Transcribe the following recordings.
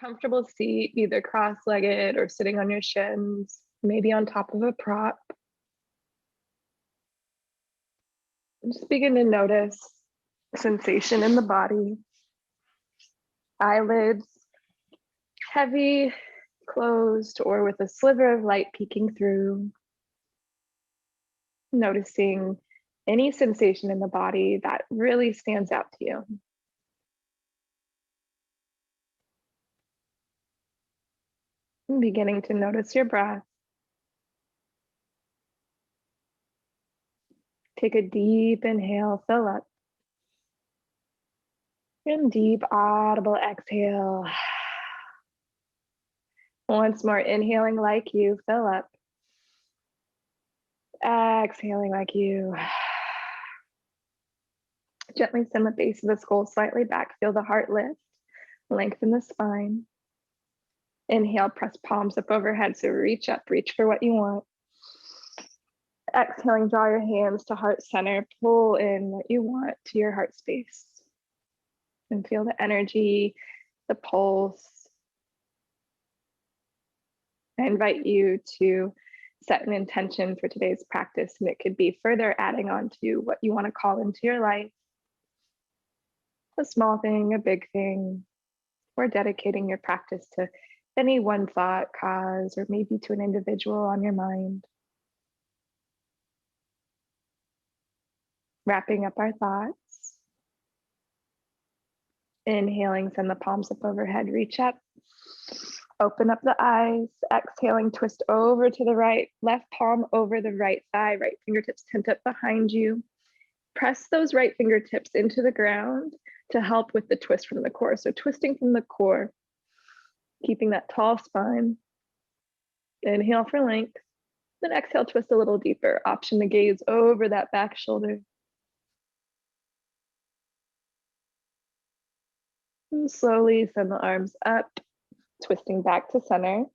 comfortable seat, either cross-legged or sitting on your shins, maybe on top of a prop. Just begin to notice sensation in the body. Eyelids heavy, closed, or with a sliver of light peeking through. Noticing any sensation in the body that really stands out to you. And beginning to notice your breath. Take a deep inhale, fill up. And deep audible exhale. Once more, inhaling like you, fill up. Exhaling like you. Gently send the base of the skull slightly back. Feel the heart lift. Lengthen the spine. Inhale, press palms up overhead. So reach up, reach for what you want. Exhaling, draw your hands to heart center. Pull in what you want to your heart space. And feel the energy, the pulse. I invite you to set an intention for today's practice, and it could be further adding on to what you want to call into your life. A small thing, a big thing, or dedicating your practice to any one thought, cause, or maybe to an individual on your mind. Wrapping up our thoughts. Inhaling, send the palms up overhead, reach up. Open up the eyes. Exhaling, twist over to the right, left palm over the right thigh, right fingertips tent up behind you. Press those right fingertips into the ground to help with the twist from the core. So twisting from the core, keeping that tall spine. Inhale for length, then exhale, twist a little deeper. Option to gaze over that back shoulder. And slowly send the arms up, twisting back to center.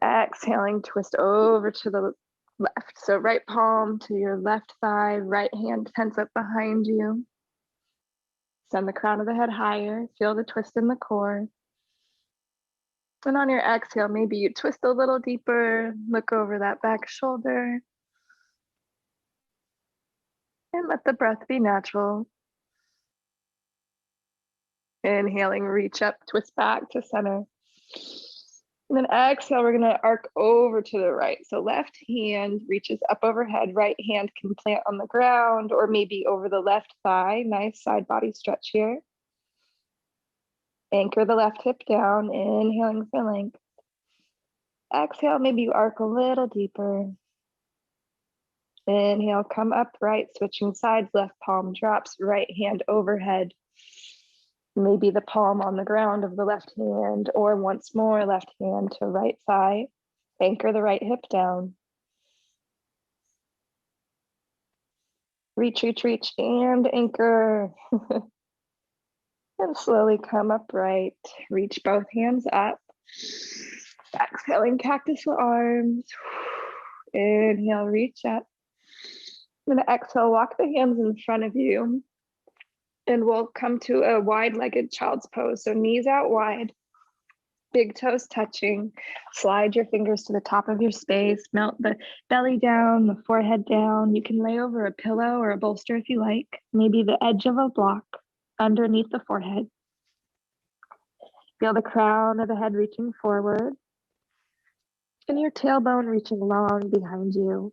Exhaling, twist over to the left. So right palm to your left thigh, right hand tense up behind you. Send the crown of the head higher. Feel the twist in the core. And on your exhale, maybe you twist a little deeper, look over that back shoulder. And let the breath be natural. Inhaling, reach up, twist back to center. And then exhale, we're gonna arc over to the right. So left hand reaches up overhead, right hand can plant on the ground or maybe over the left thigh. Nice side body stretch here. Anchor the left hip down, inhaling for length. Exhale, maybe you arc a little deeper. Inhale, come upright, switching sides, left palm drops, right hand overhead. Maybe the palm on the ground of the left hand, or once more, left hand to right thigh. Anchor the right hip down. Reach, reach, reach, and anchor. And slowly come upright. Reach both hands up. Exhaling, cactus for arms. Inhale, reach up. I'm gonna exhale, walk the hands in front of you. And we'll come to a wide-legged child's pose. So knees out wide, big toes touching. Slide your fingers to the top of your space. Melt the belly down, the forehead down. You can lay over a pillow or a bolster if you like. Maybe the edge of a block underneath the forehead. Feel the crown of the head reaching forward. And your tailbone reaching long behind you.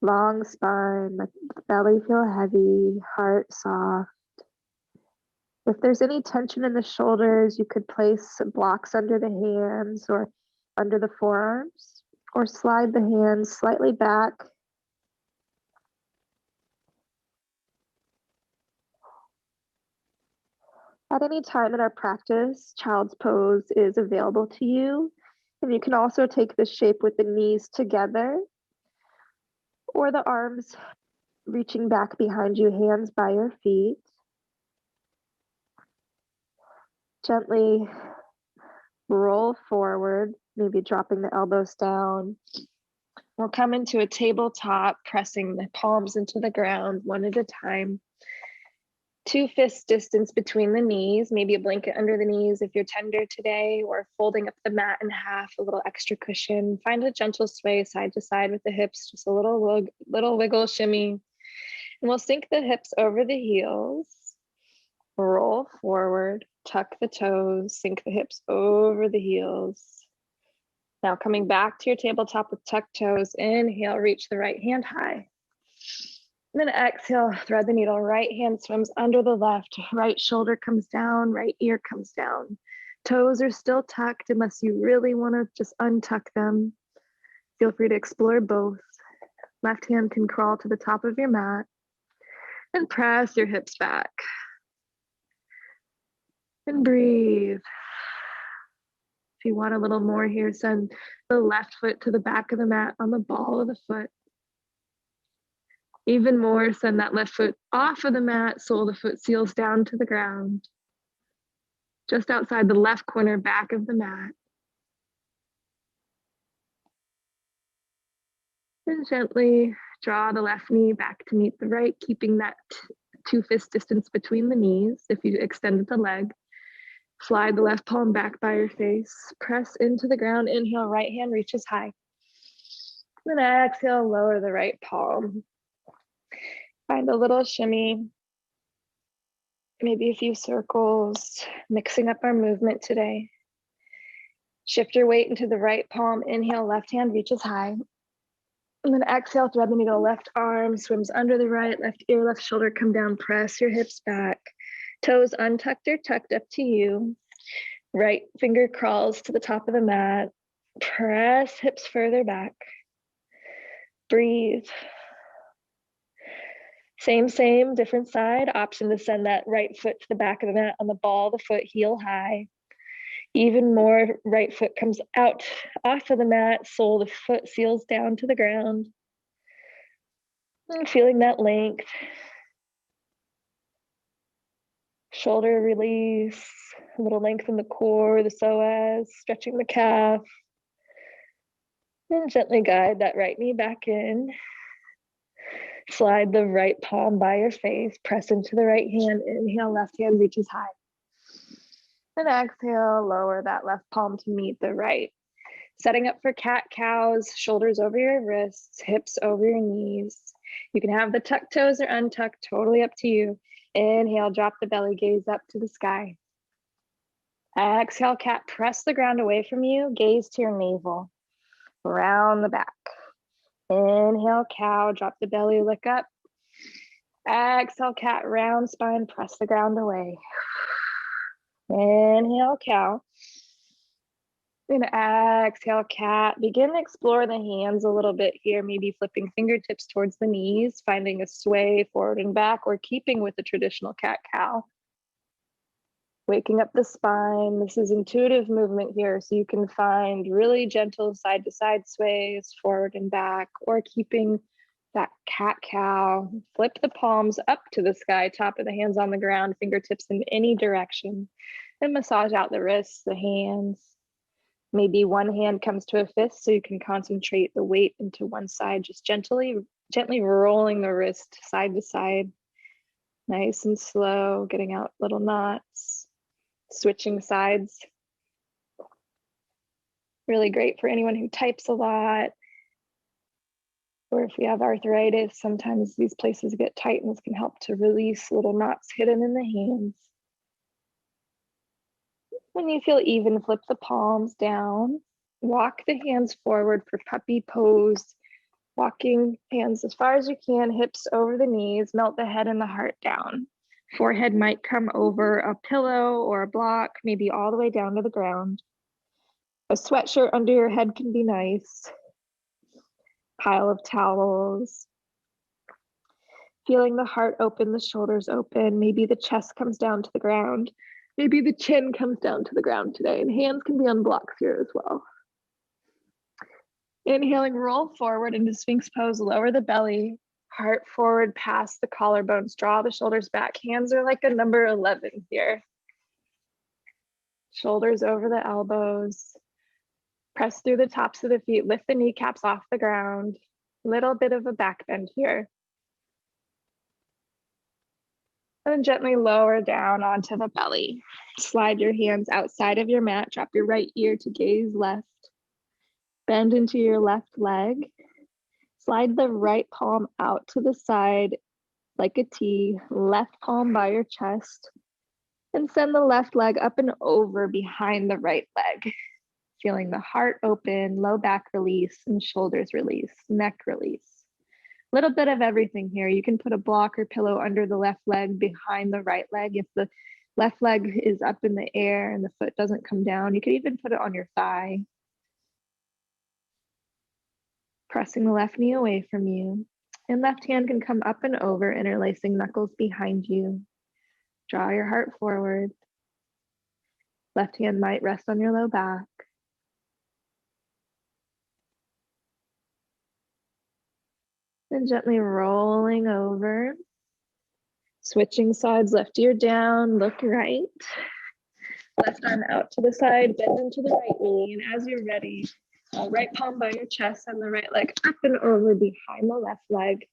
Long spine, let the belly feel heavy, heart soft. If there's any tension in the shoulders, you could place blocks under the hands or under the forearms, or slide the hands slightly back. At any time in our practice, child's pose is available to you. And you can also take this shape with the knees together, or the arms reaching back behind you, hands by your feet. Gently roll forward, maybe dropping the elbows down. We'll come into a tabletop, pressing the palms into the ground one at a time. 2 fists distance between the knees, maybe a blanket under the knees if you're tender today, or folding up the mat in half, a little extra cushion. Find a gentle sway side to side with the hips, just a little wiggle, shimmy. And we'll sink the hips over the heels, roll forward, tuck the toes, sink the hips over the heels. Now coming back to your tabletop with tucked toes, inhale, reach the right hand high. And then exhale, thread the needle, right hand swims under the left, right shoulder comes down, right ear comes down. Toes are still tucked unless you really want to just untuck them. Feel free to explore both. Left hand can crawl to the top of your mat and press your hips back. And breathe. If you want a little more here, send the left foot to the back of the mat on the ball of the foot. Even more, send that left foot off of the mat, sole of the foot seals down to the ground. Just outside the left corner back of the mat. And gently draw the left knee back to meet the right, keeping that 2 fist distance between the knees if you extended the leg. Slide the left palm back by your face. Press into the ground. Inhale, right hand reaches high. Then exhale, lower the right palm. Find a little shimmy, maybe a few circles, mixing up our movement today. Shift your weight into the right palm. Inhale, left hand reaches high. And then exhale, thread the needle, left arm swims under the right, left ear, left shoulder, come down, press your hips back. Toes untucked or tucked, up to you. Right finger crawls to the top of the mat. Press hips further back. Breathe. Same, different side. Option to send that right foot to the back of the mat on the ball of the foot, heel high. Even more, right foot comes out off of the mat, sole of the foot seals down to the ground. And feeling that length. Shoulder release, a little length in the core, the psoas, stretching the calf. And gently guide that right knee back in. Slide the right palm by your face, press into the right hand, inhale, left hand reaches high. And exhale, lower that left palm to meet the right. Setting up for cat-cows, shoulders over your wrists, hips over your knees. You can have the tucked toes or untucked, totally up to you. Inhale, drop the belly, gaze up to the sky. Exhale, cat, press the ground away from you, gaze to your navel, round the back. Inhale, cow, drop the belly, look up. Exhale, cat, round spine, press the ground away. Inhale, cow. And exhale, cat. Begin to explore the hands a little bit here, maybe flipping fingertips towards the knees, finding a sway forward and back, or keeping with the traditional cat-cow. Waking up the spine. This is intuitive movement here, so you can find really gentle side-to-side sways, forward and back, or keeping that cat-cow. Flip the palms up to the sky, top of the hands on the ground, fingertips in any direction, and massage out the wrists, the hands. Maybe one hand comes to a fist so you can concentrate the weight into one side, just gently rolling the wrist side to side. Nice and slow, getting out little knots, switching sides. Really great for anyone who types a lot, or if we have arthritis, sometimes these places get tight and this can help to release little knots hidden in the hands. When you feel even, flip the palms down, walk the hands forward for puppy pose, walking hands as far as you can, hips over the knees, melt the head and the heart down. Forehead might come over a pillow or a block, maybe all the way down to the ground. A sweatshirt under your head can be nice. Pile of towels. Feeling the heart open, the shoulders open, maybe the chest comes down to the ground. Maybe the chin comes down to the ground today, and hands can be on blocks here as well. Inhaling, roll forward into Sphinx pose, lower the belly, heart forward past the collarbones, draw the shoulders back. Hands are like a number 11 here. Shoulders over the elbows. Press through the tops of the feet, lift the kneecaps off the ground. Little bit of a back bend here. And then gently lower down onto the belly. Slide your hands outside of your mat. Drop your right ear to gaze left. Bend into your left leg. Slide the right palm out to the side like a T. Left palm by your chest. And send the left leg up and over behind the right leg. Feeling the heart open, low back release, and shoulders release, neck release. Little bit of everything here. You can put a block or pillow under the left leg behind the right leg. If the left leg is up in the air and the foot doesn't come down, you could even put it on your thigh. Pressing the left knee away from you. And left hand can come up and over, interlacing knuckles behind you. Draw your heart forward. Left hand might rest on your low back. And gently rolling over. Switching sides, left ear down, look right. Left arm out to the side, bend into the right knee. And as you're ready, right palm by your chest and the right leg up and over behind the left leg.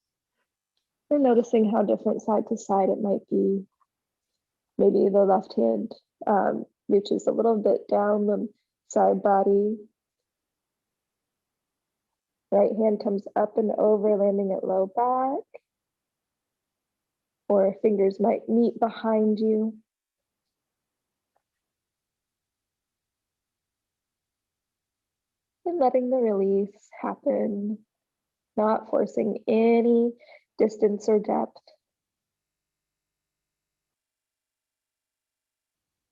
You're noticing how different side to side it might be. Maybe the left hand reaches a little bit down the side body. Right hand comes up and over, landing at low back. Or fingers might meet behind you. And letting the release happen, not forcing any distance or depth.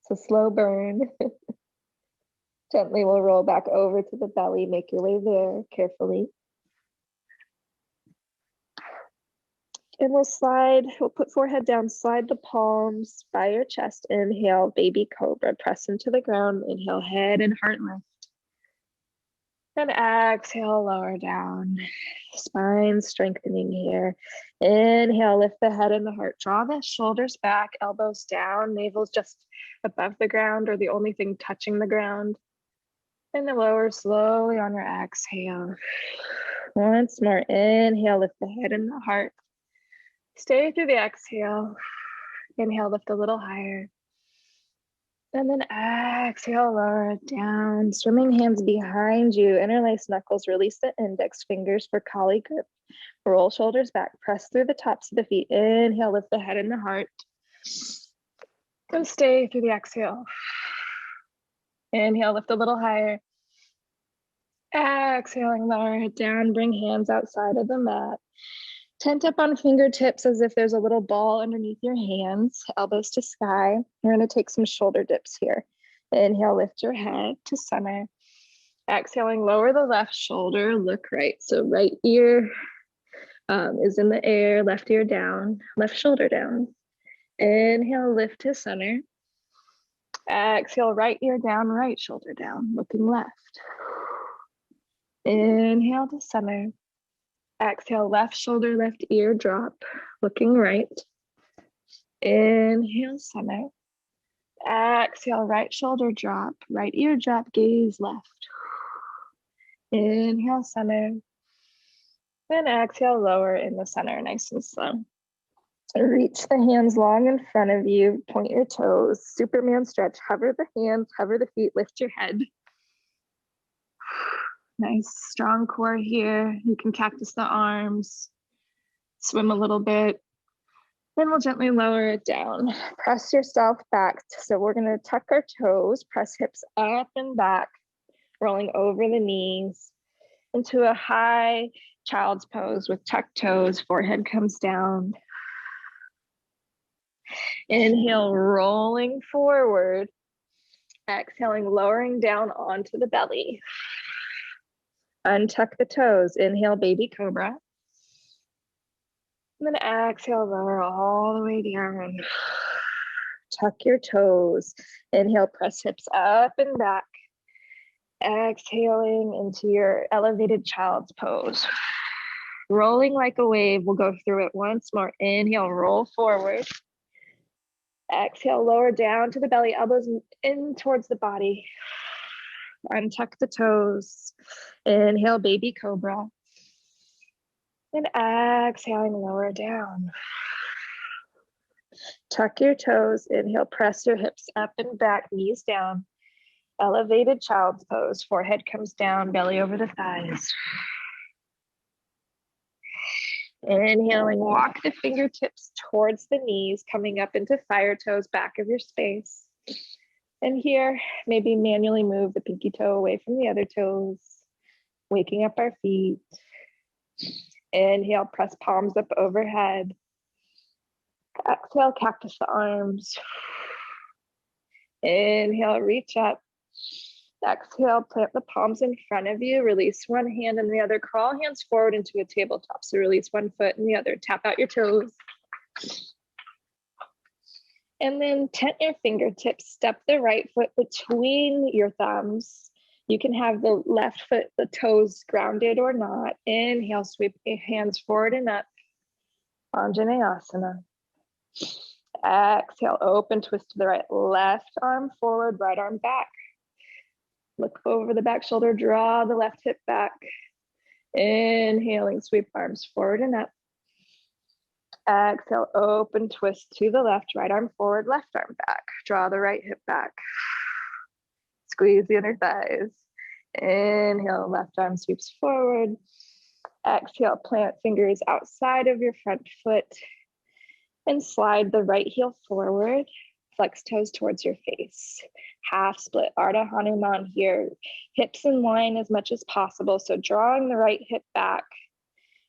It's a slow burn. Gently we'll roll back over to the belly, make your way there carefully. And we'll put forehead down, slide the palms by your chest. Inhale, baby cobra, press into the ground. Inhale, head and heart lift. And exhale, lower down. Spine strengthening here. Inhale, lift the head and the heart. Draw the shoulders back, elbows down, navel's just above the ground or the only thing touching the ground. And then lower slowly on your exhale. Once more, inhale, lift the head and the heart. Stay through the exhale. Inhale, lift a little higher. And then exhale, lower it down. Swimming hands behind you. Interlace knuckles. Release the index fingers for collie grip. Roll shoulders back. Press through the tops of the feet. Inhale, lift the head and the heart. And stay through the exhale. Inhale, lift a little higher. Exhaling, lower it down. Bring hands outside of the mat. Tent up on fingertips as if there's a little ball underneath your hands, elbows to sky. We're going to take some shoulder dips here. Inhale, lift your head to center. Exhaling, lower the left shoulder, look right. So right ear is in the air, left ear down, left shoulder down. Inhale, lift to center. Exhale, right ear down, right shoulder down, looking left. Inhale to center. Exhale, left shoulder, left ear drop, looking right. Inhale, center. Exhale, right shoulder drop, right ear drop, gaze left. Inhale, center. Then exhale, lower in the center, nice and slow. Reach the hands long in front of you, point your toes, Superman stretch, hover the hands, hover the feet, lift your head. Nice, strong core here. You can cactus the arms, swim a little bit. Then we'll gently lower it down. Press yourself back. So we're gonna tuck our toes, press hips up and back, rolling over the knees into a high child's pose with tucked toes, forehead comes down. Inhale, rolling forward. Exhaling, lowering down onto the belly. Untuck the toes. Inhale, baby cobra. And then exhale, lower all the way down. Tuck your toes. Inhale, press hips up and back. Exhaling into your elevated child's pose. Rolling like a wave. We'll go through it once more. Inhale, roll forward. Exhale, lower down to the belly, elbows in towards the body. Untuck the toes. Inhale, baby cobra. And exhaling, lower down. Tuck your toes. Inhale, press your hips up and back, knees down. Elevated child's pose. Forehead comes down, belly over the thighs. Inhaling, walk the fingertips towards the knees, coming up into fire toes, back of your space. And here, maybe manually move the pinky toe away from the other toes, waking up our feet. Inhale, press palms up overhead. Exhale, cactus the arms. Inhale, reach up. Exhale, plant the palms in front of you. Release one hand and the other. Crawl hands forward into a tabletop. So release one foot and the other. Tap out your toes. And then tent your fingertips. Step the right foot between your thumbs. You can have the left foot, the toes grounded or not. Inhale, sweep your hands forward and up. Anjaneyasana. Exhale, open, twist to the right. Left arm forward, right arm back. Look over the back shoulder, draw the left hip back. Inhaling, sweep arms forward and up. Exhale, open, twist to the left, right arm forward, left arm back. Draw the right hip back. Squeeze the inner thighs. Inhale, left arm sweeps forward. Exhale, plant fingers outside of your front foot and slide the right heel forward. Flex toes towards your face. Half split, Ardha Hanuman here. Hips in line as much as possible. So drawing the right hip back.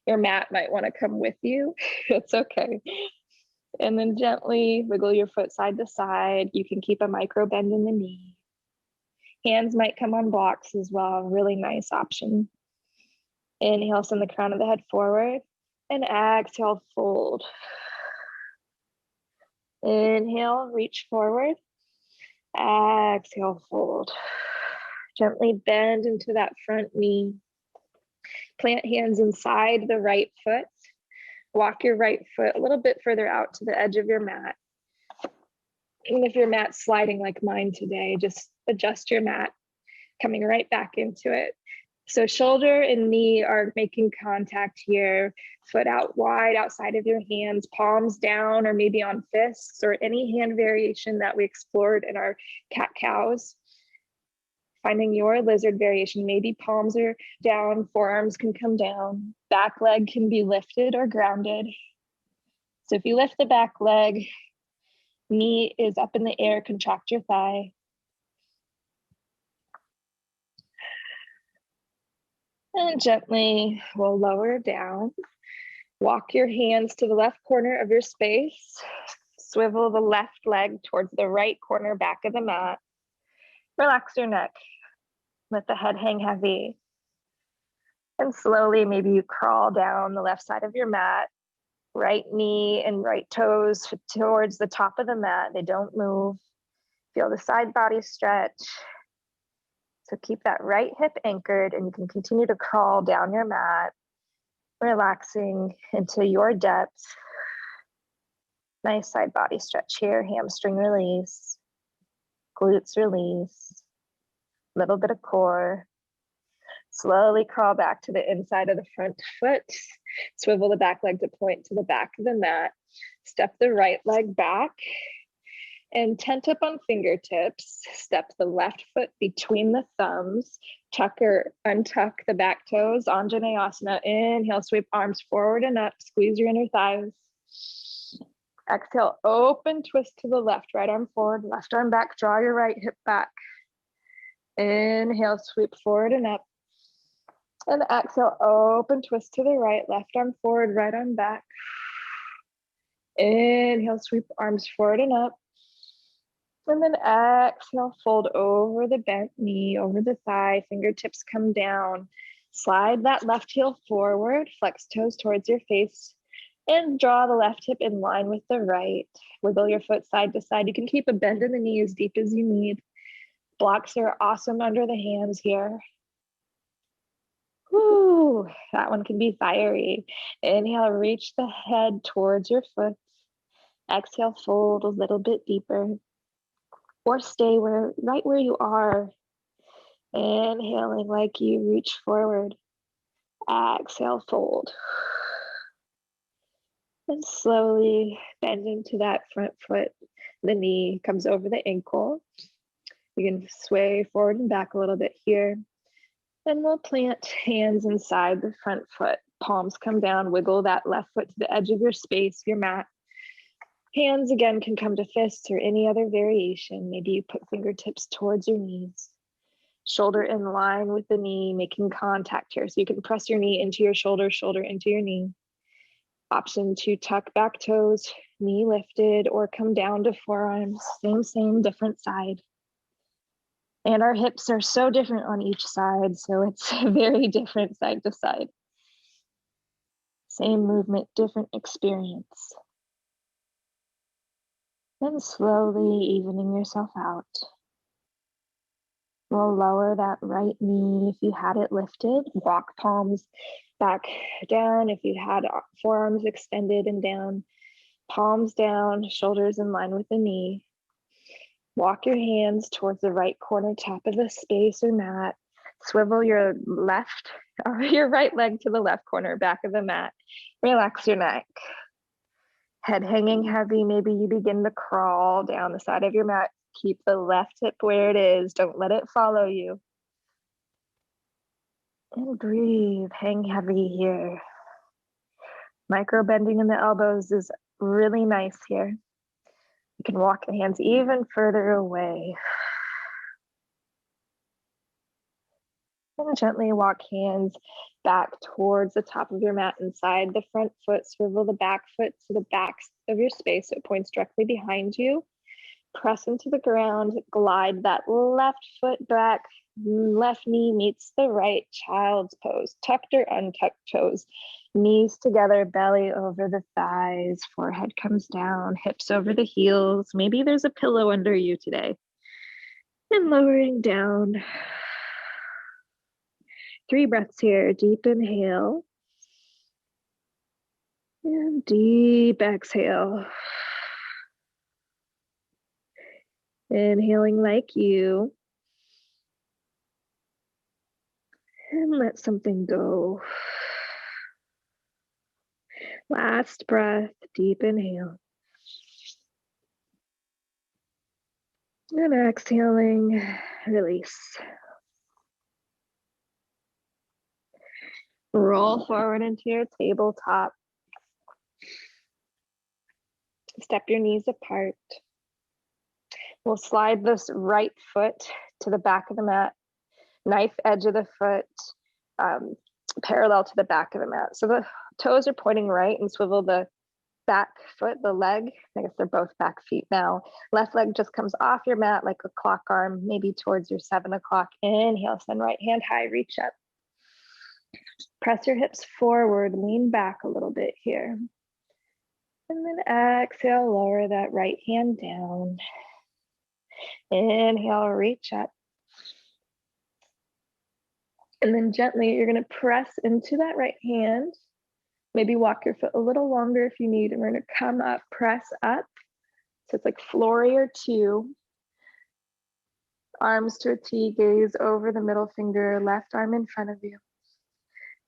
Your mat might want to come with you. It's okay. And then gently wiggle your foot side to side. You can keep a micro bend in the knee. Hands might come on blocks as well. Really nice option. Inhale, send the crown of the head forward. And exhale, fold. Inhale, reach forward. Exhale, fold. Gently bend into that front knee. Plant hands inside the right foot. Walk your right foot a little bit further out to the edge of your mat. And if your mat's sliding like mine today, just adjust your mat, coming right back into it. So shoulder and knee are making contact here. Foot out wide outside of your hands, palms down or maybe on fists, or any hand variation that we explored in our cat-cows. Finding your lizard variation, maybe palms are down, forearms can come down, back leg can be lifted or grounded. So if you lift the back leg, knee is up in the air, contract your thigh. And gently we'll lower down. Walk your hands to the left corner of your space. Swivel the left leg towards the right corner back of the mat. Relax your neck. Let the head hang heavy. And slowly, maybe you crawl down the left side of your mat. Right knee and right toes towards the top of the mat. They don't move. Feel the side body stretch. So keep that right hip anchored and you can continue to crawl down your mat, relaxing into your depth. Nice side body stretch here. Hamstring release. Glutes release. Little bit of core. Slowly crawl back to the inside of the front foot. Swivel the back leg to point to the back of the mat. Step the right leg back and tent up on fingertips. Step the left foot between the thumbs. Tuck or untuck the back toes. Anjaneyasana. Inhale, sweep arms forward and up. Squeeze your inner thighs. Exhale, open, twist to the left. Right arm forward, left arm back. Draw your right hip back. Inhale, sweep forward and up. And exhale, open, twist to the right. Left arm forward, right arm back. Inhale, sweep arms forward and up. And then exhale, fold over the bent knee, over the thigh. Fingertips come down. Slide that left heel forward. Flex toes towards your face. And draw the left hip in line with the right. Wiggle your foot side to side. You can keep a bend in the knee as deep as you need. Blocks are awesome under the hands here. Woo, that one can be fiery. Inhale, reach the head towards your foot. Exhale, fold a little bit deeper. Or stay right where you are. Inhaling like you reach forward. Exhale, fold. And slowly bend into that front foot. The knee comes over the ankle. You can sway forward and back a little bit here. Then we'll plant hands inside the front foot. Palms come down, wiggle that left foot to the edge of your space, your mat. Hands again can come to fists or any other variation. Maybe you put fingertips towards your knees. Shoulder in line with the knee, making contact here. So you can press your knee into your shoulder, shoulder into your knee. Option to tuck back toes, knee lifted, or come down to forearms. Same, different side. And our hips are so different on each side, so it's very different side to side. Same movement, different experience. Then slowly evening yourself out. We'll lower that right knee if you had it lifted. Walk palms back down if you had forearms extended and down. Palms down, shoulders in line with the knee. Walk your hands towards the right corner top of the space or mat. Swivel your left or your right leg to the left corner, back of the mat. Relax your neck. Head hanging heavy. Maybe you begin to crawl down the side of your mat. Keep the left hip where it is. Don't let it follow you. And breathe. Hang heavy here. Micro bending in the elbows is really nice here. You can walk the hands even further away. And gently walk hands back towards the top of your mat inside the front foot. Swivel the back foot to the back of your space so it points directly behind you. Press into the ground, glide that left foot back. Left knee meets the right, child's pose. Tucked or untucked toes. Knees together, belly over the thighs, forehead comes down, hips over the heels. Maybe there's a pillow under you today. And lowering down. 3 breaths here. Deep inhale. And deep exhale. Inhaling like you. And let something go. Last breath, deep inhale. And exhaling, release. Roll forward into your tabletop. Step your knees apart. We'll slide this right foot to the back of the mat. Knife edge of the foot parallel to the back of the mat. So the toes are pointing right, and swivel the back foot, the leg. I guess they're both back feet now. Left leg just comes off your mat like a clock arm, maybe towards your 7 o'clock. Inhale, send right hand high, reach up. Press your hips forward, lean back a little bit here. And then exhale, lower that right hand down. Inhale, reach up. And then gently, you're going to press into that right hand. Maybe walk your foot a little longer if you need. And we're going to come up, press up. So it's like warrior 2. Arms to a T, gaze over the middle finger, left arm in front of you.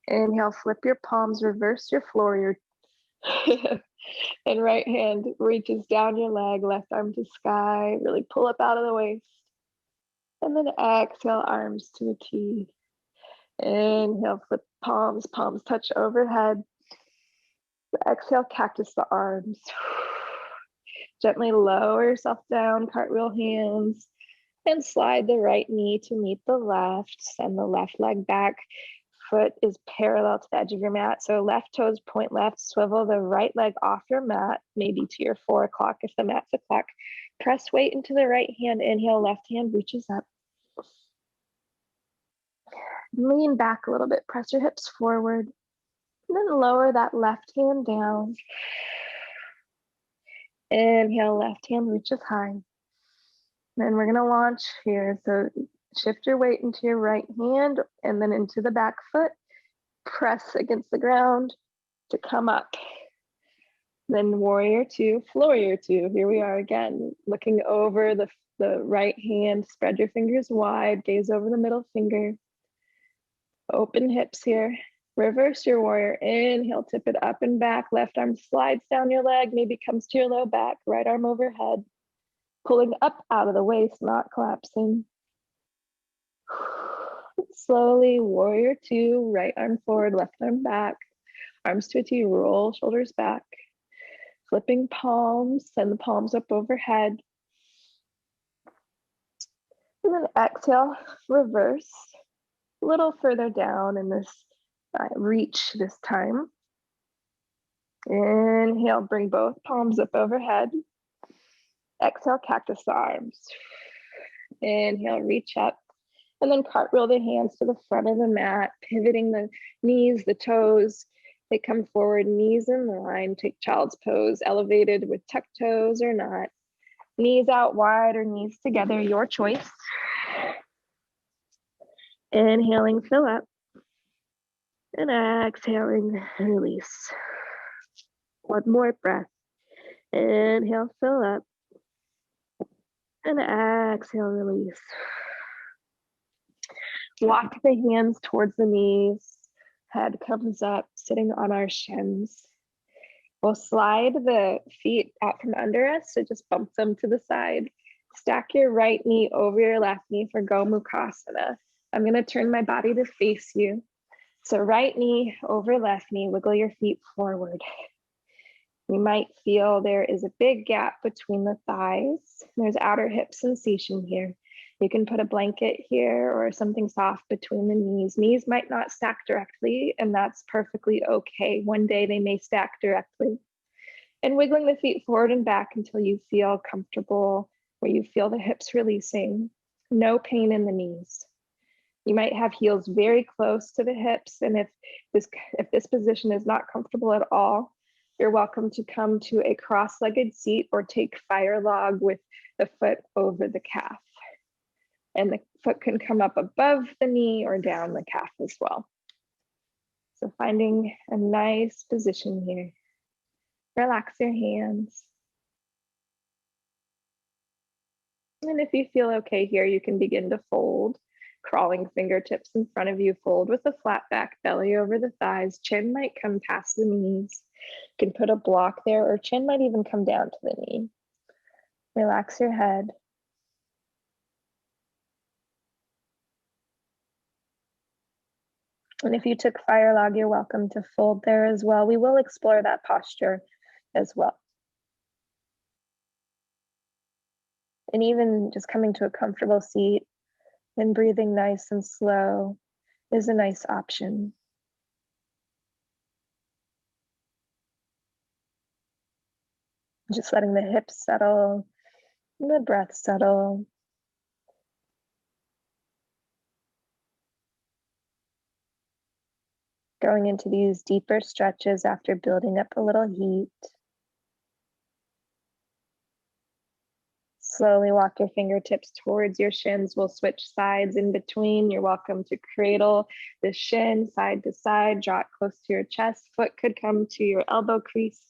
Inhale, flip your palms, reverse your warrior. And right hand reaches down your leg, left arm to sky. Really pull up out of the waist. And then exhale, arms to a T. Inhale, flip palms, palms touch overhead. Exhale, cactus the arms. Gently lower yourself down, cartwheel hands, and slide the right knee to meet the left. Send the left leg back. Foot is parallel to the edge of your mat. So left toes point left, swivel the right leg off your mat, maybe to your 4 o'clock if the mat's a clock. Press weight into the right hand. Inhale, left hand reaches up. Lean back a little bit, press your hips forward. And then lower that left hand down. Inhale, left hand reaches high. Then we're gonna launch here. So shift your weight into your right hand and then into the back foot. Press against the ground to come up. Then warrior 2, warrior 2. Here we are again, looking over the right hand. Spread your fingers wide, gaze over the middle finger. Open hips here. Reverse your warrior. Inhale, tip it up and back. Left arm slides down your leg, maybe comes to your low back. Right arm overhead. Pulling up out of the waist, not collapsing. Slowly, warrior two. Right arm forward, left arm back. Arms to a T, roll shoulders back. Flipping palms, send the palms up overhead. And then exhale, reverse. A little further down in this reach this time. Inhale, bring both palms up overhead. Exhale, cactus arms. Inhale, reach up. And then cartwheel the hands to the front of the mat, pivoting the knees, the toes. They come forward, knees in line. Take child's pose, elevated with tucked toes or not. Knees out wide or knees together, your choice. Inhaling, fill up. And exhaling, release. One more breath. Inhale, fill up. And exhale, release. Walk the hands towards the knees. Head comes up, sitting on our shins. We'll slide the feet out from under us, so just bump them to the side. Stack your right knee over your left knee for Gomukhasana. I'm going to turn my body to face you. So right knee over left knee, wiggle your feet forward. You might feel there is a big gap between the thighs. There's outer hip sensation here. You can put a blanket here or something soft between the knees. Knees might not stack directly, and that's perfectly okay. One day they may stack directly. And wiggling the feet forward and back until you feel comfortable, where you feel the hips releasing. No pain in the knees. You might have heels very close to the hips, and if this position is not comfortable at all, you're welcome to come to a cross-legged seat or take fire log with the foot over the calf. And the foot can come up above the knee or down the calf as well. So finding a nice position here. Relax your hands. And if you feel okay here, you can begin to fold. Crawling fingertips in front of you, fold with a flat back, belly over the thighs. Chin might come past the knees. You can put a block there, or chin might even come down to the knee. Relax your head. And if you took fire log, you're welcome to fold there as well. We will explore that posture as well. And even just coming to a comfortable seat and breathing nice and slow is a nice option. Just letting the hips settle and the breath settle. Going into these deeper stretches after building up a little heat. Slowly walk your fingertips towards your shins. We'll switch sides in between. You're welcome to cradle the shin side to side, draw it close to your chest. Foot could come to your elbow crease.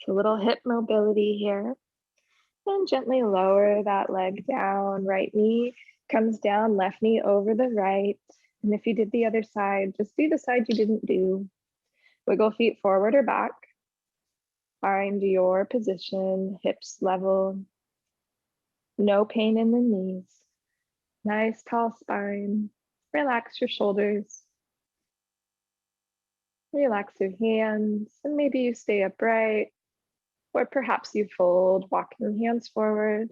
It's a little hip mobility here. And gently lower that leg down. Right knee comes down, left knee over the right. And if you did the other side, just do the side you didn't do. Wiggle feet forward or back. Find your position, hips level. No pain in the knees. Nice tall spine. Relax your shoulders. Relax your hands, and maybe you stay upright, or perhaps you fold, walking hands forward,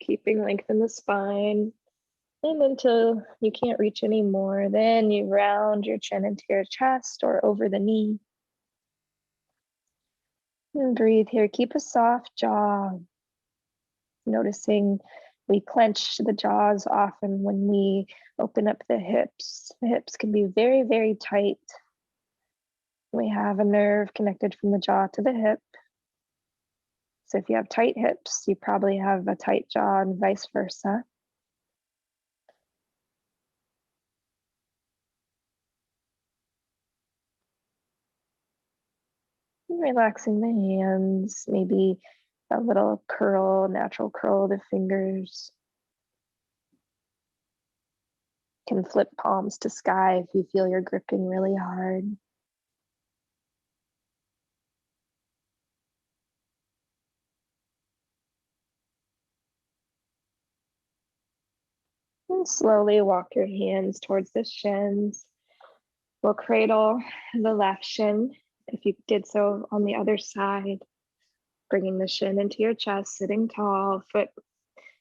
keeping length in the spine. And until you can't reach anymore, then you round your chin into your chest or over the knee. And breathe here. Keep a soft jaw. Noticing we clench the jaws often when we open up the hips. The hips can be very, very tight. We have a nerve connected from the jaw to the hip. So if you have tight hips, you probably have a tight jaw and vice versa. Relaxing the hands, maybe a little curl, natural curl of the fingers. Can flip palms to sky if you feel you're gripping really hard. And slowly walk your hands towards the shins. We'll cradle the left shin if you did so on the other side, bringing the shin into your chest, sitting tall. Foot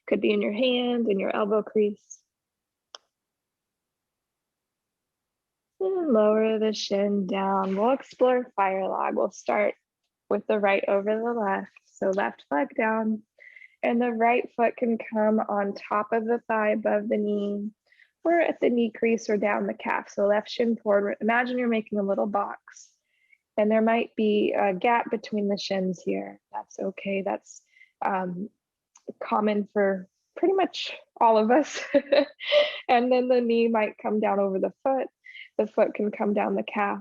could be in your hand, in your elbow crease. And lower the shin down. We'll explore fire log. We'll start with the right over the left. So left leg down, and the right foot can come on top of the thigh above the knee, or at the knee crease or down the calf. So left shin forward. Imagine you're making a little box, and there might be a gap between the shins here. That's okay. That's common for pretty much all of us. And then the knee might come down over the foot. The foot can come down the calf.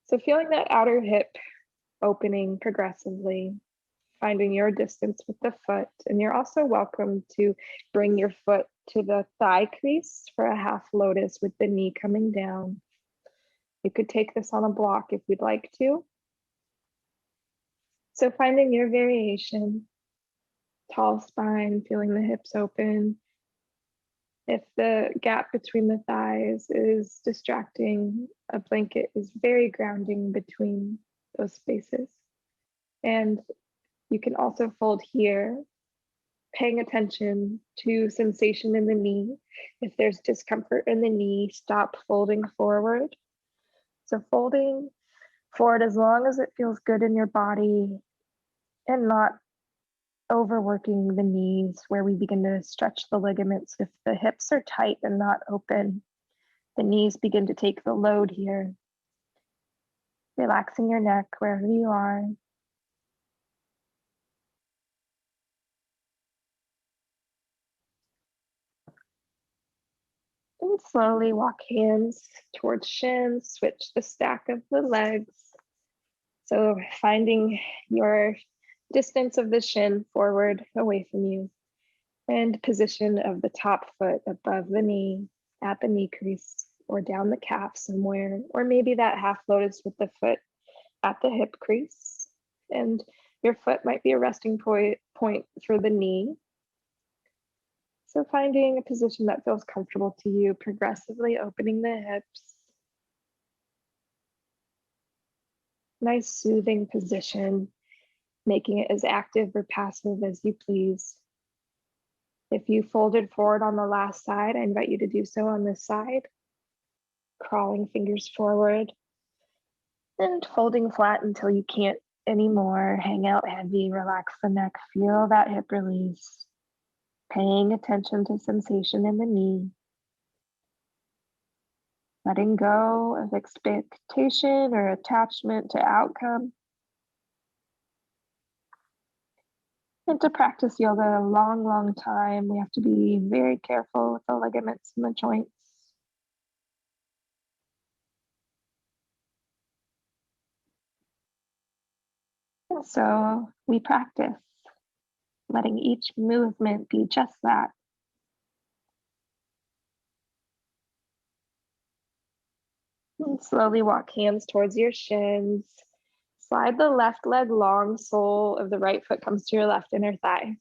So feeling that outer hip opening progressively, finding your distance with the foot. And you're also welcome to bring your foot to the thigh crease for a half lotus with the knee coming down. You could take this on a block if you'd like to. So finding your variation, tall spine, feeling the hips open. If the gap between the thighs is distracting, a blanket is very grounding between those spaces. And you can also fold here, paying attention to sensation in the knee. If there's discomfort in the knee, stop folding forward. So folding forward as long as it feels good in your body and not overworking the knees where we begin to stretch the ligaments. If the hips are tight and not open, the knees begin to take the load here. Relaxing your neck wherever you are. And slowly walk hands towards shins, switch the stack of the legs. So finding your distance of the shin forward, away from you, and position of the top foot above the knee, at the knee crease, or down the calf somewhere, or maybe that half lotus with the foot at the hip crease. And your foot might be a resting point for the knee. So finding a position that feels comfortable to you, progressively opening the hips. Nice soothing position, making it as active or passive as you please. If you folded forward on the last side, I invite you to do so on this side. Crawling fingers forward and folding flat until you can't anymore. Hang out heavy, relax the neck, feel that hip release. Paying attention to sensation in the knee. Letting go of expectation or attachment to outcome. And to practice yoga a long, long time, we have to be very careful with the ligaments and the joints. And so we practice letting each movement be just that. And slowly walk hands towards your shins. Slide the left leg long, sole of the right foot comes to your left inner thigh.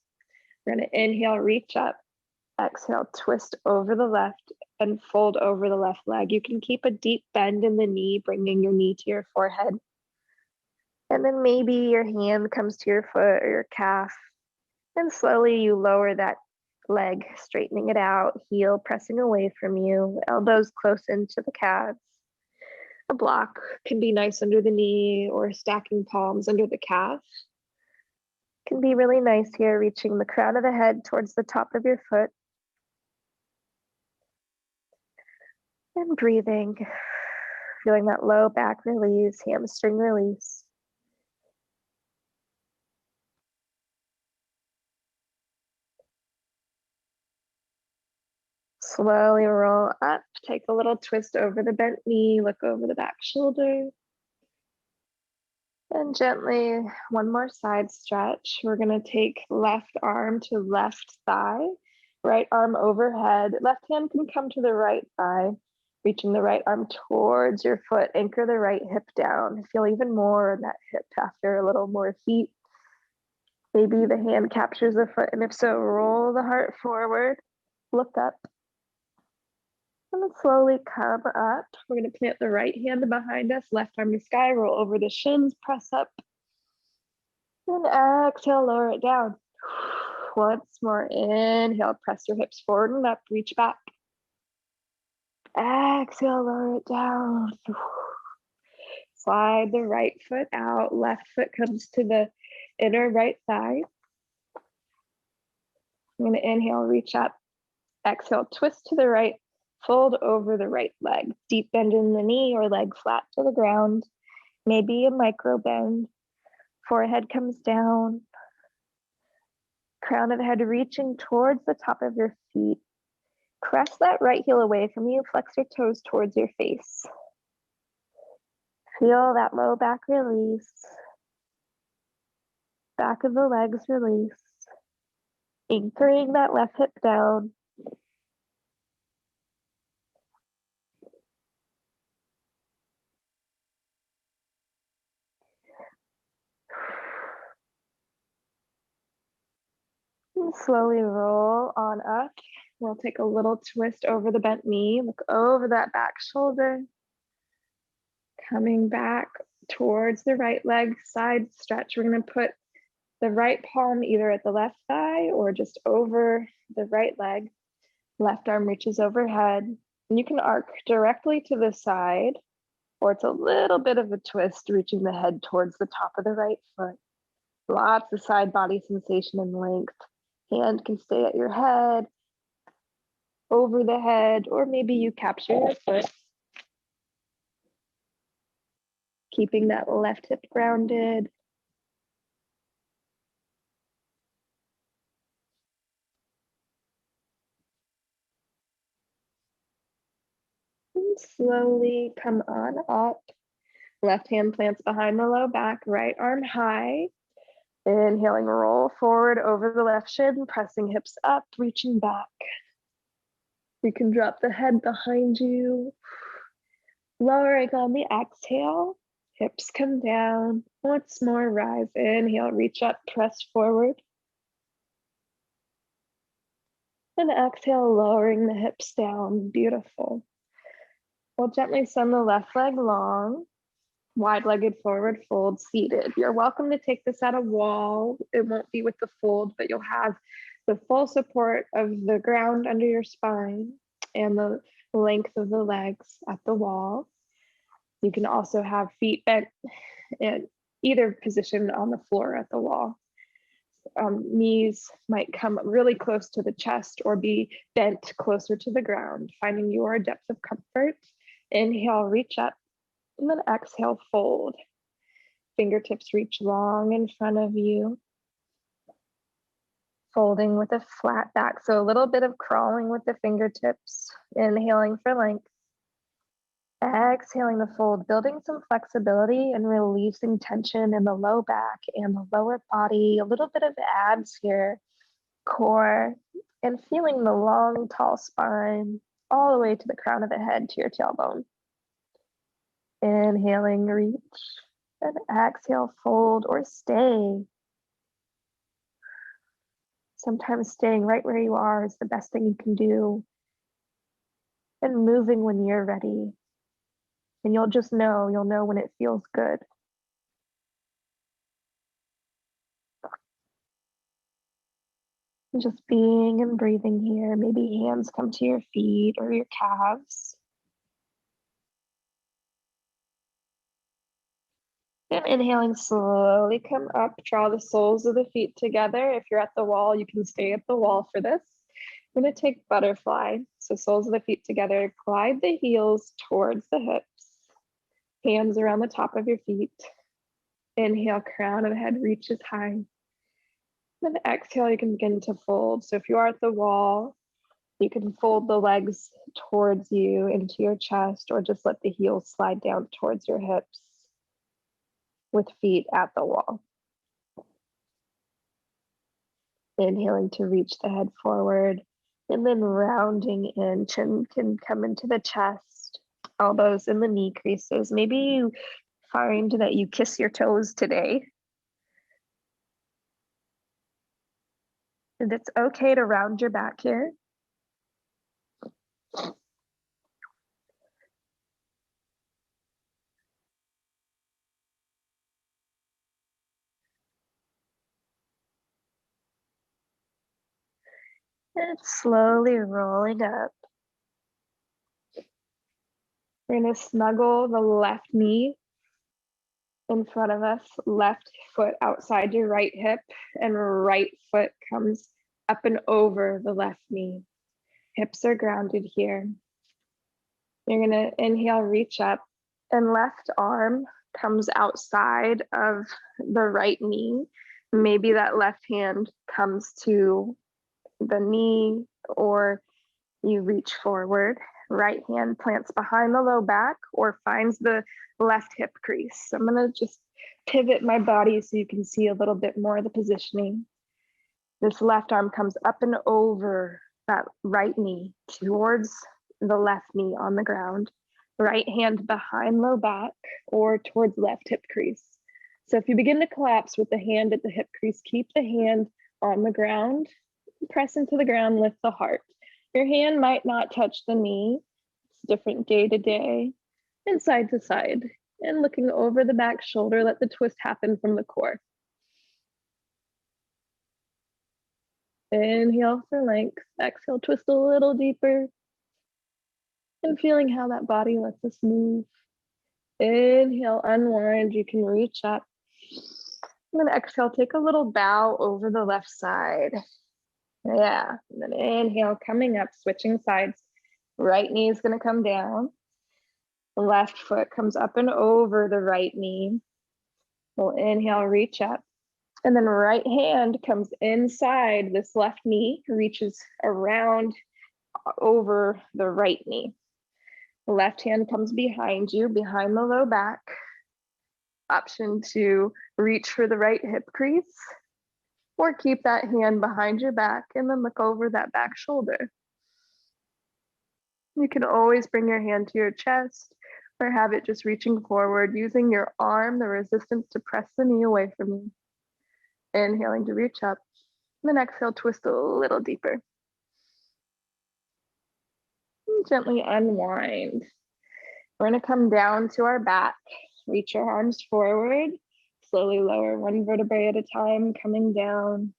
We're going to inhale, reach up. Exhale, twist over the left and fold over the left leg. You can keep a deep bend in the knee, bringing your knee to your forehead. And then maybe your hand comes to your foot or your calf. And slowly you lower that leg, straightening it out, heel pressing away from you, elbows close into the calves. A block can be nice under the knee or stacking palms under the calf. Can be really nice here, reaching the crown of the head towards the top of your foot. And breathing, feeling that low back release, hamstring release. Slowly roll up, take a little twist over the bent knee, look over the back shoulder. And gently, one more side stretch. We're gonna take left arm to left thigh, Right arm overhead. Left hand can come to the right thigh, reaching the right arm towards your foot. Anchor the right hip down. Feel even more in that hip after a little more heat. Maybe the hand captures the foot, and if so, roll the heart forward. Look up. And then slowly come up. We're going to plant the right hand behind us, left arm to sky, roll over the shins, press up. And exhale, lower it down. Once more, inhale, press your hips forward and up, reach back. Exhale, lower it down. Slide the right foot out, left foot comes to the inner right thigh. I'm going to inhale, reach up. Exhale, twist to the right, fold over the right leg. Deep bend in the knee or leg flat to the ground. Maybe a micro bend. Forehead comes down. Crown of the head reaching towards the top of your feet. Press that right heel away from you. Flex your toes towards your face. Feel that low back release. Back of the legs release. Anchoring that left hip down. And slowly roll on up. We'll take a little twist over the bent knee. Look over that back shoulder. Coming back towards the right leg, side stretch. We're going to put the right palm either at the left thigh or just over the right leg. Left arm reaches overhead. And you can arc directly to the side, or it's a little bit of a twist, reaching the head towards the top of the right foot. Lots of side body sensation and length. Hand can stay at your head, over the head, or maybe you capture your foot. Keeping that left hip grounded. And slowly come on up. Left hand plants behind the low back, right arm high. Inhaling, roll forward over the left shin, pressing hips up, reaching back. You can drop the head behind you. Lowering on the exhale, hips come down. Once more, rise. Inhale, reach up, press forward. And exhale, lowering the hips down. Beautiful. We'll gently send the left leg long. Wide-legged forward fold, seated. You're welcome to take this at a wall. It won't be with the fold, but you'll have the full support of the ground under your spine and the length of the legs at the wall. You can also have feet bent in either position on the floor at the wall. Knees might come really close to the chest or be bent closer to the ground, finding your depth of comfort. Inhale, reach up. And then exhale, fold. Fingertips reach long in front of you. Folding with a flat back. So a little bit of crawling with the fingertips. Inhaling for length. Exhaling the fold, building some flexibility and releasing tension in the low back and the lower body. A little bit of abs here, core, and feeling the long, tall spine all the way to the crown of the head to your tailbone. Inhaling, reach, and exhale, fold or stay. Sometimes staying right where you are is the best thing you can do. And moving when you're ready. And you'll know when it feels good. Just being and breathing here. Maybe hands come to your feet or your calves. And inhaling, slowly come up, draw the soles of the feet together. If you're at the wall, you can stay at the wall for this. I'm going to take butterfly. So soles of the feet together, glide the heels towards the hips. Hands around the top of your feet. Inhale, crown of the head reaches high. Then exhale, you can begin to fold. So if you are at the wall, you can fold the legs towards you into your chest, or just let the heels slide down towards your hips with feet at the wall. Inhaling to reach the head forward. And then rounding in, chin can come into the chest, elbows in the knee creases. Maybe you find that you kiss your toes today. And it's okay to round your back here. And slowly rolling up. We're going to snuggle the left knee in front of us, left foot outside your right hip, and right foot comes up and over the left knee. Hips are grounded here. You're going to inhale, reach up, and left arm comes outside of the right knee. Maybe that left hand comes to the knee, or you reach forward. Right hand plants behind the low back or finds the left hip crease. So I'm going to just pivot my body so you can see a little bit more of the positioning. This left arm comes up and over that right knee towards the left knee on the ground. Right hand behind low back or towards left hip crease. So if you begin to collapse with the hand at the hip crease, keep the hand on the ground, press into the ground, lift the heart. Your hand might not touch the knee. It's different day to day and side to side. And looking over the back shoulder, let the twist happen from the core. Inhale for length. Exhale, twist a little deeper. And feeling how that body lets us move. Inhale, unwind. You can reach up. And then exhale, take a little bow over the left side. Yeah, and then inhale, coming up, switching sides. Right knee is going to come down. The left foot comes up and over the right knee. We'll inhale, reach up. And then right hand comes inside this left knee, reaches around over the right knee. The left hand comes behind you, behind the low back. Option to reach for the right hip crease, or keep that hand behind your back and then look over that back shoulder. You can always bring your hand to your chest or have it just reaching forward, using your arm, the resistance to press the knee away from you. Inhaling to reach up. Then exhale, twist a little deeper. And gently unwind. We're going to come down to our back. Reach your arms forward. Slowly lower one vertebrae at a time, coming down.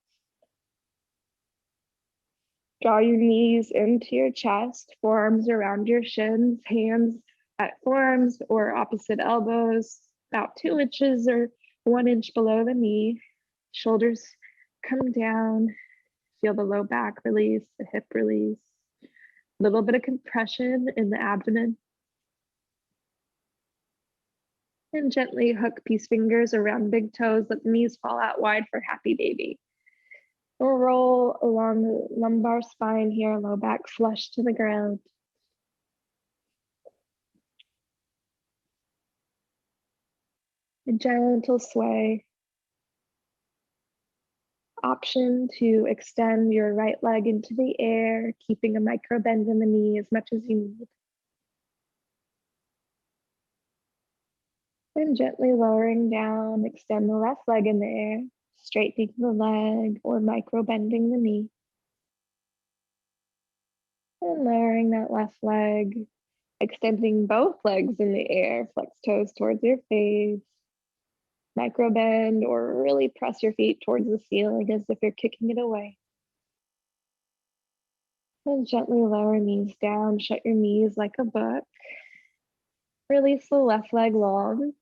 Draw your knees into your chest, forearms around your shins, hands at forearms or opposite elbows, about 2 inches or 1 inch below the knee. Shoulders come down. Feel the low back release, the hip release. A little bit of compression in the abdomen. And gently hook peace fingers around big toes. Let the knees fall out wide for happy baby. We'll roll along the lumbar spine here, low back flush to the ground. A gentle sway. Option to extend your right leg into the air, keeping a micro bend in the knee as much as you need. And gently lowering down, extend the left leg in the air, straightening the leg or micro bending the knee. And lowering that left leg, extending both legs in the air, flex toes towards your face. Micro bend or really press your feet towards the ceiling as if you're kicking it away. And gently lower knees down, shut your knees like a book. Release the left leg long.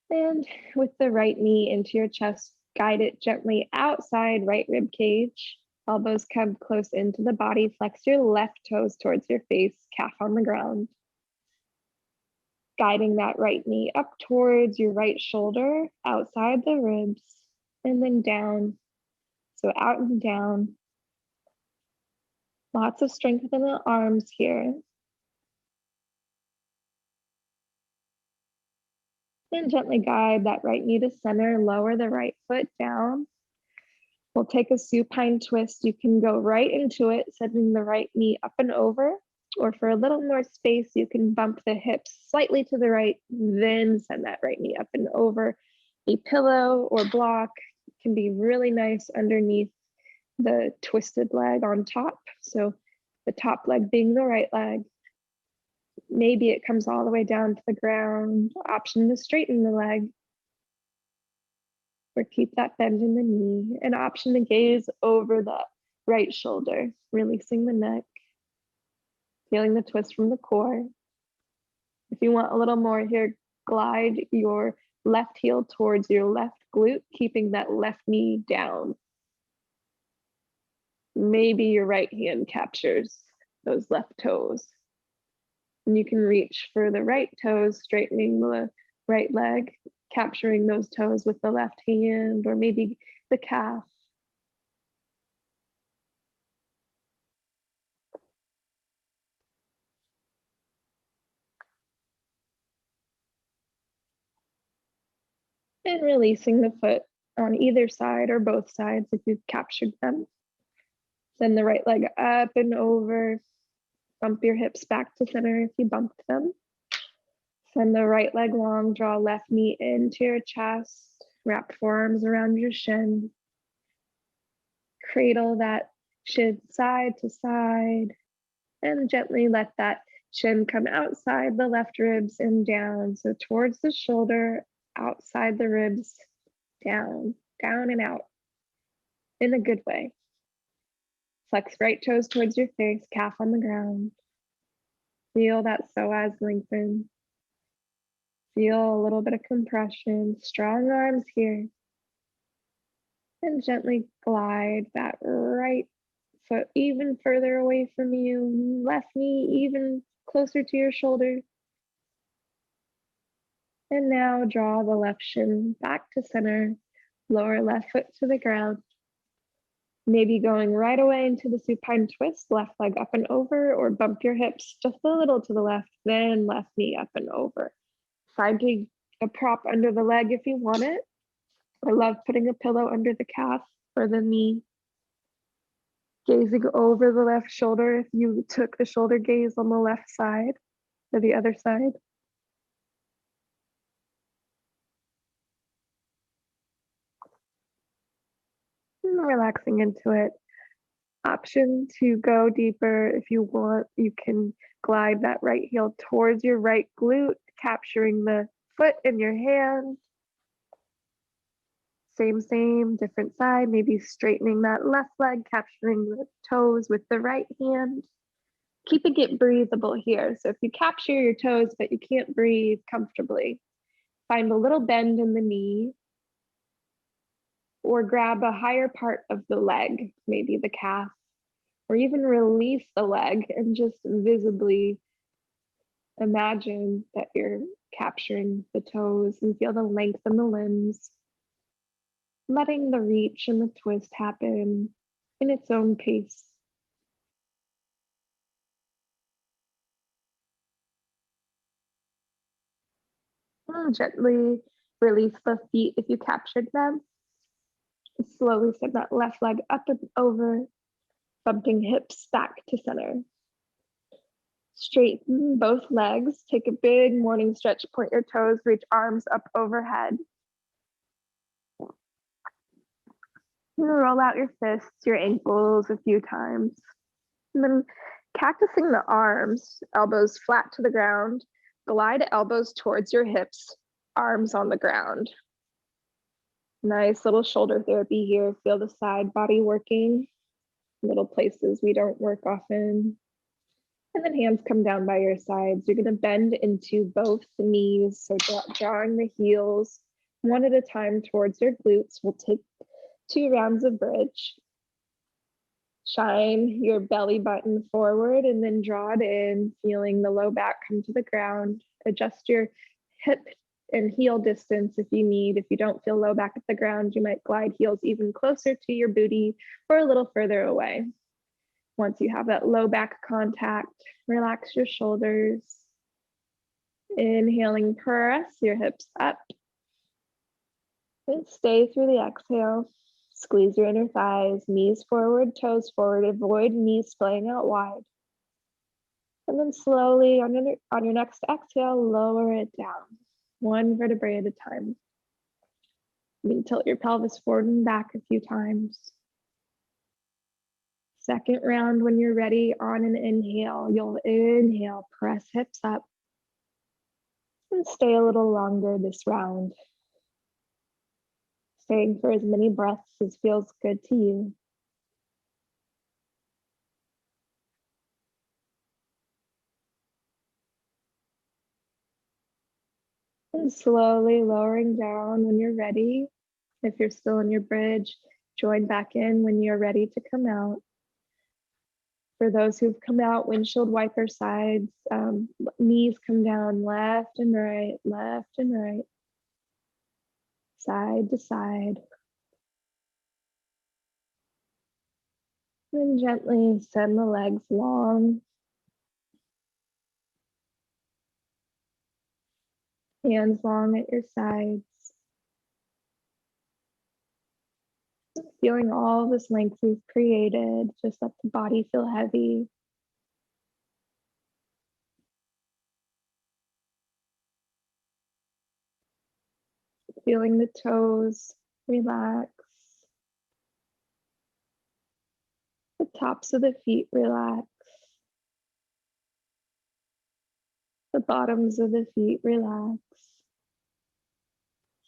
And with the right knee into your chest, guide it gently outside right rib cage. Elbows come close into the body. Flex your left toes towards your face, calf on the ground. Guiding that right knee up towards your right shoulder, outside the ribs, and then down. So out and down. Lots of strength in the arms here. And gently guide that right knee to center, lower the right foot down. We'll take a supine twist. You can go right into it, sending the right knee up and over, or for a little more space, you can bump the hips slightly to the right, then send that right knee up and over. A pillow or block can be really nice underneath the twisted leg on top. So the top leg being the right leg. Maybe it comes all the way down to the ground. Option to straighten the leg, or keep that bend in the knee. An option to gaze over the right shoulder, releasing the neck, feeling the twist from the core. If you want a little more here, glide your left heel towards your left glute, keeping that left knee down. Maybe your right hand captures those left toes. And you can reach for the right toes, straightening the right leg, capturing those toes with the left hand, or maybe the calf. And releasing the foot on either side or both sides if you've captured them. Send the right leg up and over. Bump your hips back to center if you bumped them. Send the right leg long, draw left knee into your chest, wrap forearms around your shin. Cradle that shin side to side, and gently let that shin come outside the left ribs and down. So towards the shoulder, outside the ribs, down, down and out in a good way. Flex right toes towards your face, calf on the ground. Feel that psoas lengthen. Feel a little bit of compression, strong arms here. And gently glide that right foot even further away from you, left knee even closer to your shoulder. And now draw the left shin back to center, lower left foot to the ground. Maybe going right away into the supine twist, left leg up and over, or bump your hips just a little to the left, then left knee up and over. Finding a prop under the leg if you want it. I love putting a pillow under the calf or the knee. Gazing over the left shoulder if you took the shoulder gaze on the left side or the other side. And relaxing into it. Option to go deeper if you want. You can glide that right heel towards your right glute, capturing the foot in your hand. Same, different side, maybe straightening that left leg, capturing the toes with the right hand. Keeping it breathable here. So if you capture your toes, but you can't breathe comfortably, find a little bend in the knee, or grab a higher part of the leg, maybe the calf, or even release the leg and just visibly imagine that you're capturing the toes and feel the length in the limbs. Letting the reach and the twist happen in its own pace. Gently release the feet if you captured them. Slowly send that left leg up and over, bumping hips back to center. Straighten both legs. Take a big morning stretch, point your toes, reach arms up overhead. Roll out your fists, your ankles a few times. And then cactusing the arms, elbows flat to the ground. Glide elbows towards your hips, arms on the ground. Nice little shoulder therapy here. Feel the side body working, little places we don't work often. And then hands come down by your sides. You're gonna bend into both knees. So drawing the heels one at a time towards your glutes. We'll take 2 rounds of bridge. Shine your belly button forward and then draw it in, feeling the low back come to the ground. Adjust your hip and heel distance if you need. If you don't feel low back at the ground, you might glide heels even closer to your booty or a little further away. Once you have that low back contact, relax your shoulders. Inhaling, press your hips up. And stay through the exhale. Squeeze your inner thighs, knees forward, toes forward. Avoid knees splaying out wide. And then slowly on your next exhale, lower it down, one vertebrae at a time. You can tilt your pelvis forward and back a few times. Second round, when you're ready, on an inhale, you'll inhale, press hips up, and stay a little longer this round. Staying for as many breaths as feels good to you. And slowly lowering down when you're ready. If you're still in your bridge, join back in when you're ready to come out. For those who've come out, windshield wiper sides, knees come down left and right, side to side. And gently send the legs long. Hands long at your sides. Feeling all this length we've created, just let the body feel heavy. Feeling the toes relax. The tops of the feet relax. The bottoms of the feet relax.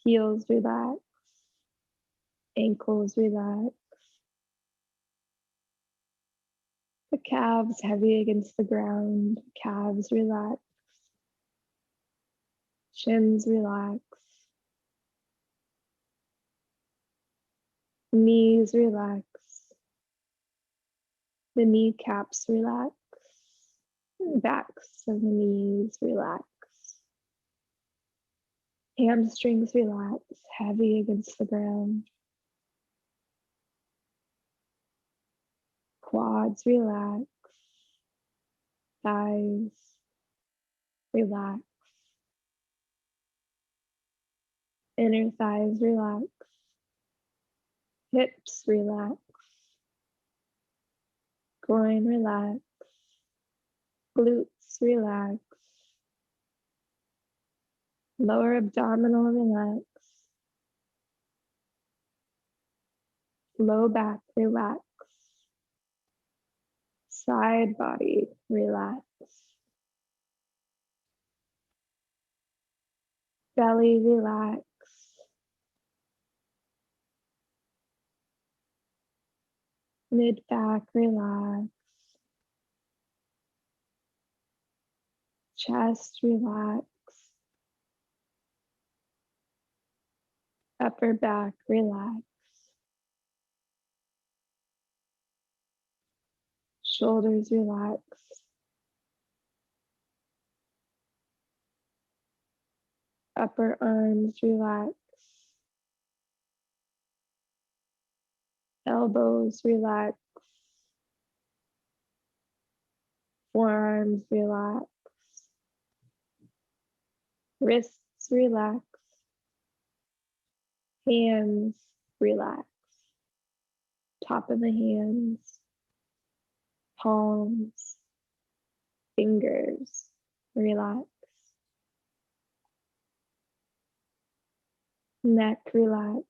Heels relax. Ankles relax. The calves heavy against the ground. Calves relax. Shins relax. Knees relax. The kneecaps relax. Backs of the knees relax. Hamstrings relax, heavy against the ground. Quads relax. Thighs relax. Inner thighs relax. Hips relax. Groin relax. Glutes relax. Lower abdominal relax. Low back relax. Side body relax. Belly relax. Mid back relax. Chest relax. Upper back relax. Shoulders relax. Upper arms relax. Elbows relax. Forearms relax. Wrists relax. Hands relax. Top of the hands. Palms. Fingers relax. Neck relax.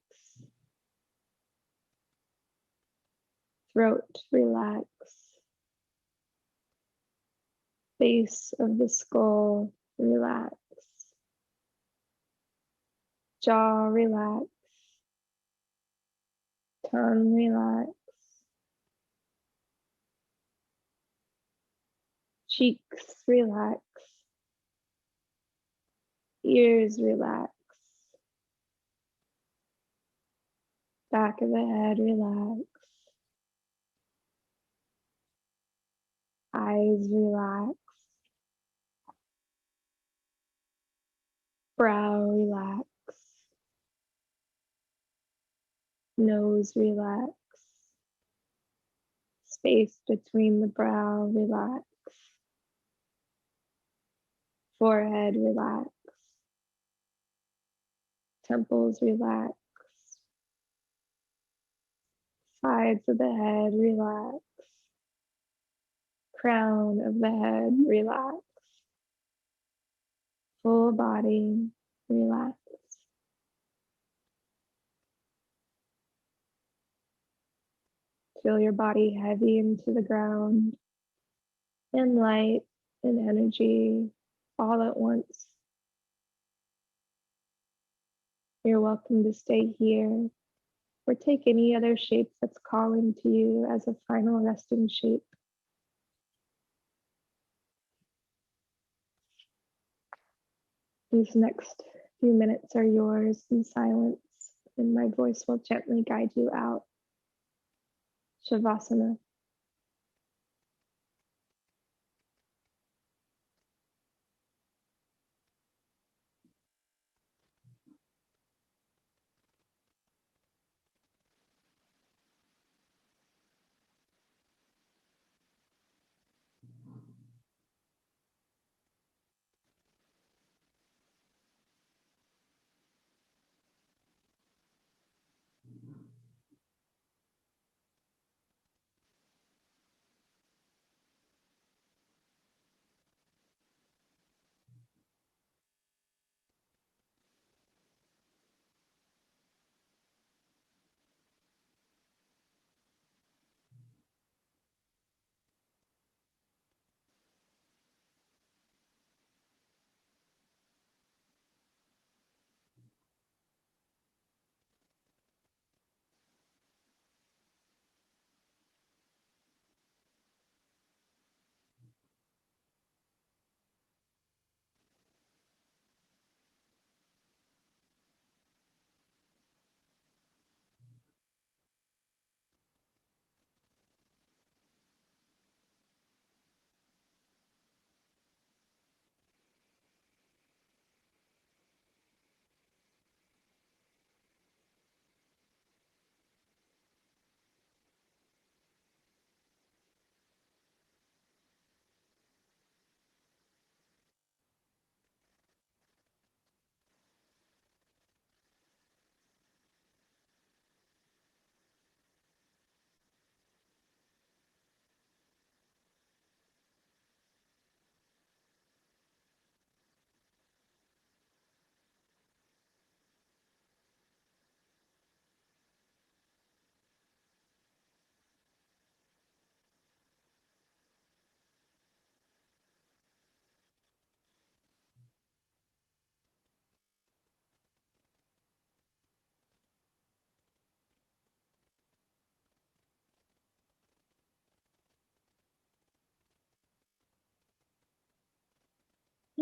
Throat relax. Base of the skull relax. Jaw relax. Tongue relax. Cheeks relax. Ears relax. Back of the head relax. Eyes relax. Brow relax. Nose relax. Space between the brow relax. Forehead relax. Temples relax. Sides of the head, relax. Crown of the head, relax. Full body, relax. Feel your body heavy into the ground and light and energy all at once. You're welcome to stay here or take any other shape that's calling to you as a final resting shape. These next few minutes are yours in silence, and my voice will gently guide you out. Shavasana.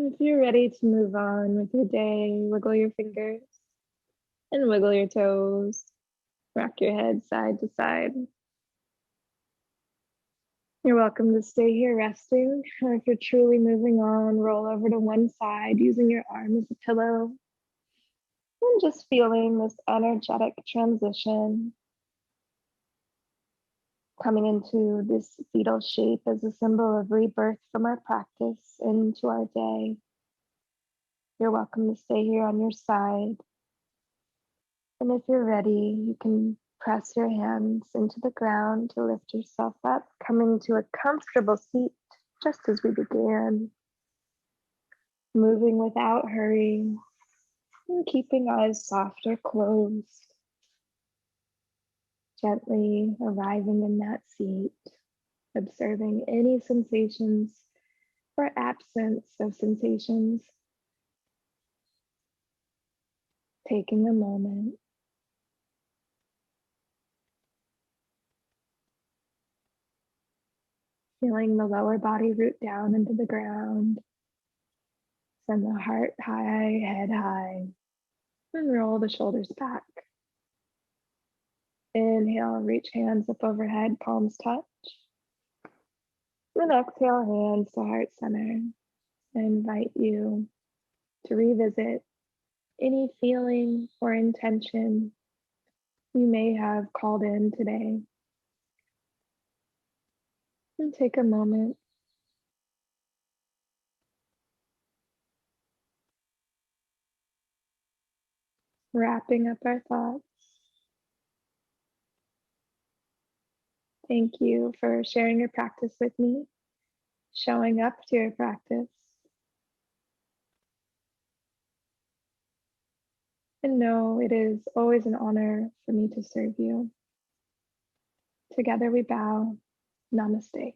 If you're ready to move on with your day, wiggle your fingers and wiggle your toes. Rock your head side to side. You're welcome to stay here resting, or if you're truly moving on, roll over to one side using your arm as a pillow and just feeling this energetic transition coming into this fetal shape as a symbol of rebirth from our practice into our day. You're welcome to stay here on your side. And if you're ready, you can press your hands into the ground to lift yourself up, coming to a comfortable seat just as we began, moving without hurry and keeping eyes soft or closed, gently arriving in that seat, observing any sensations or absence of sensations, taking a moment, feeling the lower body root down into the ground, send the heart high, head high, and roll the shoulders back. Inhale, reach hands up overhead, palms touch. And exhale, hands to heart center. I invite you to revisit any feeling or intention you may have called in today. And take a moment, wrapping up our thoughts. Thank you for sharing your practice with me, showing up to your practice. And know it is always an honor for me to serve you. Together we bow. Namaste.